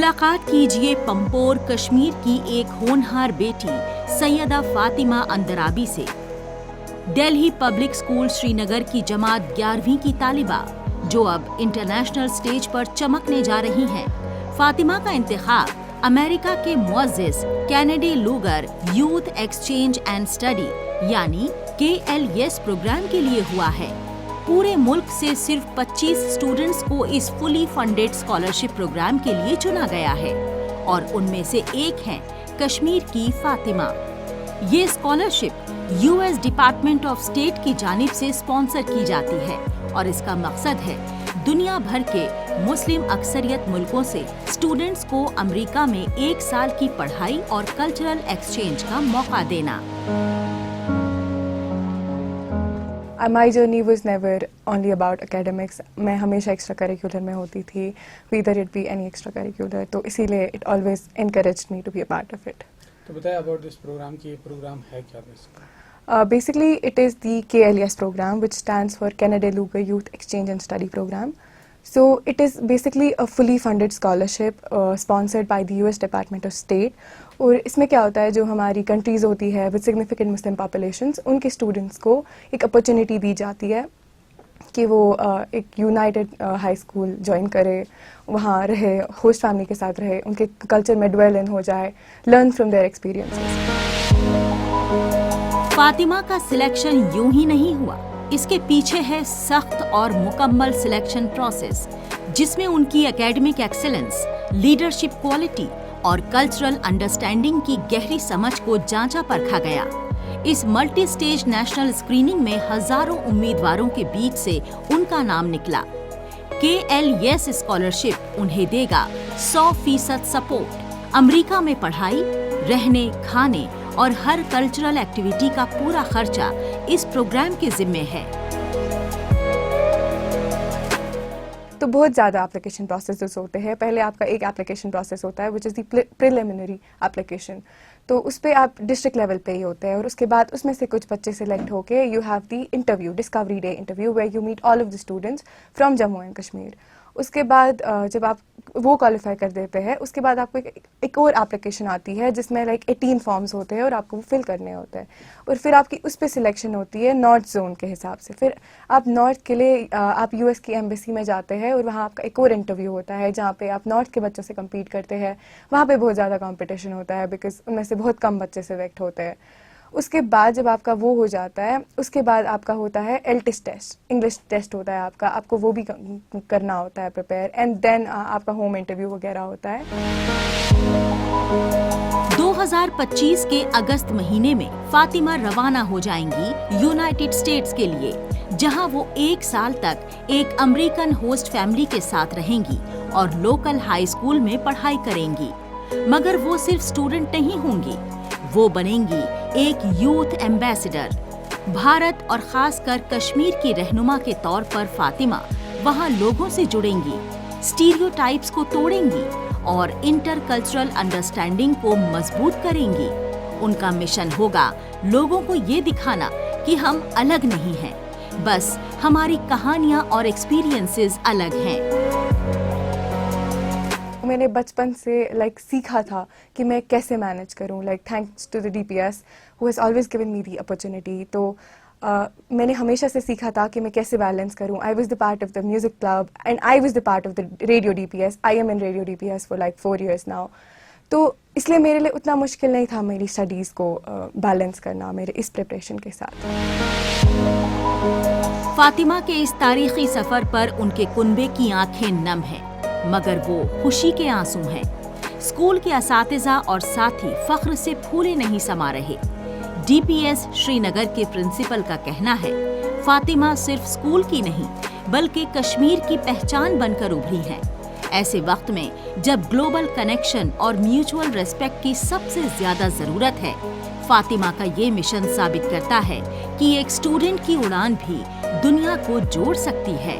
मुलाकात कीजिए पंपोर कश्मीर की एक होनहार बेटी सैयदा फातिमा अंदराबी से। दिल्ली पब्लिक स्कूल श्रीनगर की जमात 11वीं की तालिबा जो अब इंटरनेशनल स्टेज पर चमकने जा रही हैं। फातिमा का इंतखाब अमेरिका के मुअज़्ज़िज़ Kennedy Lugar youth exchange and study यानी KLS प्रोग्राम के लिए हुआ है। पूरे मुल्क से सिर्फ 25 स्टूडेंट्स को इस फुली फंडेड स्कॉलरशिप प्रोग्राम के लिए चुना गया है और उनमें से एक हैं कश्मीर की फातिमा। ये scholarship US department of state की जानिब से स्पॉन्सर की जाती है और इसका मकसद है दुनिया भर के मुस्लिम अक्सरियत मुल्कों से स्टूडेंट्स को अमेरिका में 1 साल की पढ़ाई और कल्चरल एक्सचेंज का मौका देना। My journey was never only about academics. मैं हमेशा एक्स्ट्रा करिकुलर में होती थी, whether it be any extra curricular, तो इसीलिए it always encouraged me to be a part of it. तो बताइए about this program कि ये प्रोग्राम है क्या basically? Basically, it is the KLS program, which stands for Canada Luger Youth Exchange and Study Program. So it is basically a fully funded scholarship sponsored by the US Department of State. और इसमें क्या होता है, जो हमारी countries होती है with significant Muslim populations, उनके स्टूडेंट्स को एक अपॉर्चुनिटी दी जाती है कि वो एक यूनाइटेड हाई स्कूल ज्वाइन करे, वहाँ रहे, होस्ट फैमिली के साथ रहे, उनके कल्चर में ड्वेल इन हो जाए, learn from their experiences. Fatima का सिलेक्शन यूं ही नहीं हुआ, इसके पीछे है सख्त और मुकम्मल सिलेक्शन प्रोसेस जिसमें उनकी एकेडमिक एक्सेलेंस, लीडरशिप क्वालिटी और कल्चरल अंडरस्टैंडिंग की गहरी समझ को जांचा परखा गया। इस मल्टी स्टेज नेशनल स्क्रीनिंग में हजारों उम्मीदवारों के बीच से उनका नाम निकला। KLS स्कॉलरशिप उन्हें देगा 100% सपोर्ट, अमेरिका में पढ़ाई, रहने, खाने और हर कल्चरल एक्टिविटी का पूरा खर्चा इस प्रोग्राम के जिम्मे है। तो बहुत ज़्यादा एप्लीकेशन प्रोसेसेस होते हैं। पहले आपका एक एप्लीकेशन प्रोसेस होता है which is the preliminary application, तो उस पर आप डिस्ट्रिक्ट लेवल पे ही होते हैं और उसके बाद उसमें से कुछ बच्चे सिलेक्ट होके you have the interview, discovery day interview, where you meet all of the students from Jammu and Kashmir. उसके बाद जब आप वो क्वालिफाई कर देते हैं, उसके बाद आपको एक और एप्लीकेशन आती है जिसमें लाइक 18 फॉर्म्स होते हैं और आपको वो फिल करने होते हैं और फिर आपकी उस पर सिलेक्शन होती है नॉर्थ जोन के हिसाब से। फिर आप नॉर्थ के लिए आप US की एम्बेसी में जाते हैं और वहाँ आपका एक और इंटरव्यू होता है जहाँ पे आप नॉर्थ के बच्चों से कम्पीट करते हैं। वहाँ पे बहुत ज़्यादा कॉम्पिटिशन होता है बिकॉज उनमें से बहुत कम बच्चे सिलेक्ट होते हैं। उसके बाद जब आपका वो हो जाता है, उसके बाद आपका होता है LTIS टेस्ट, इंग्लिश टेस्ट होता है आपका, आपको वो भी करना होता है प्रिपेयर, एंड देन आपका होम इंटरव्यू वगैरह होता है। 2025 के अगस्त महीने में फातिमा रवाना हो जाएंगी यूनाइटेड स्टेट्स के लिए, जहां वो 1 साल तक एक अमेरिकन होस्ट फैमिली के साथ रहेंगी और लोकल हाई स्कूल में पढ़ाई करेंगी। मगर वो सिर्फ स्टूडेंट नहीं होंगी, वो बनेंगी एक यूथ एम्बेसडर। भारत और खासकर कश्मीर की रहनुमा के तौर पर फातिमा वहां लोगों से जुड़ेंगी, स्टीरियोटाइप्स को तोड़ेंगी और इंटरकल्चरल अंडरस्टैंडिंग को मजबूत करेंगी। उनका मिशन होगा लोगों को ये दिखाना कि हम अलग नहीं हैं, बस हमारी कहानियां और एक्सपीरियंसेस अलग हैं। मैंने बचपन से सीखा था कि मैं कैसे मैनेज करूं, thanks to the DPS who has always given me the opportunity. तो मैंने हमेशा से सीखा था कि मैं कैसे बैलेंस करूं। I was the part of the music club and I was the part of the radio DPS। I am in radio DPS for 4 years now. तो इसलिए मेरे लिए उतना मुश्किल नहीं था मेरी स्टडीज़ को बैलेंस करना मेरे इस प्रिपरेशन के साथ। फातिमा के इस तारीखी सफर पर उनके कुनबे की आंखें नम हैं, मगर वो खुशी के आंसू हैं। स्कूल के असातिज़ा और साथी फख्र से फूले नहीं समा रहे। DPS श्रीनगर के प्रिंसिपल का कहना है, फातिमा सिर्फ स्कूल की नहीं बल्कि कश्मीर की पहचान बनकर उभरी हैं। ऐसे वक्त में जब ग्लोबल कनेक्शन और म्यूचुअल रेस्पेक्ट की सबसे ज्यादा जरूरत है, फातिमा का ये मिशन साबित करता है कि एक स्टूडेंट की उड़ान भी दुनिया को जोड़ सकती है।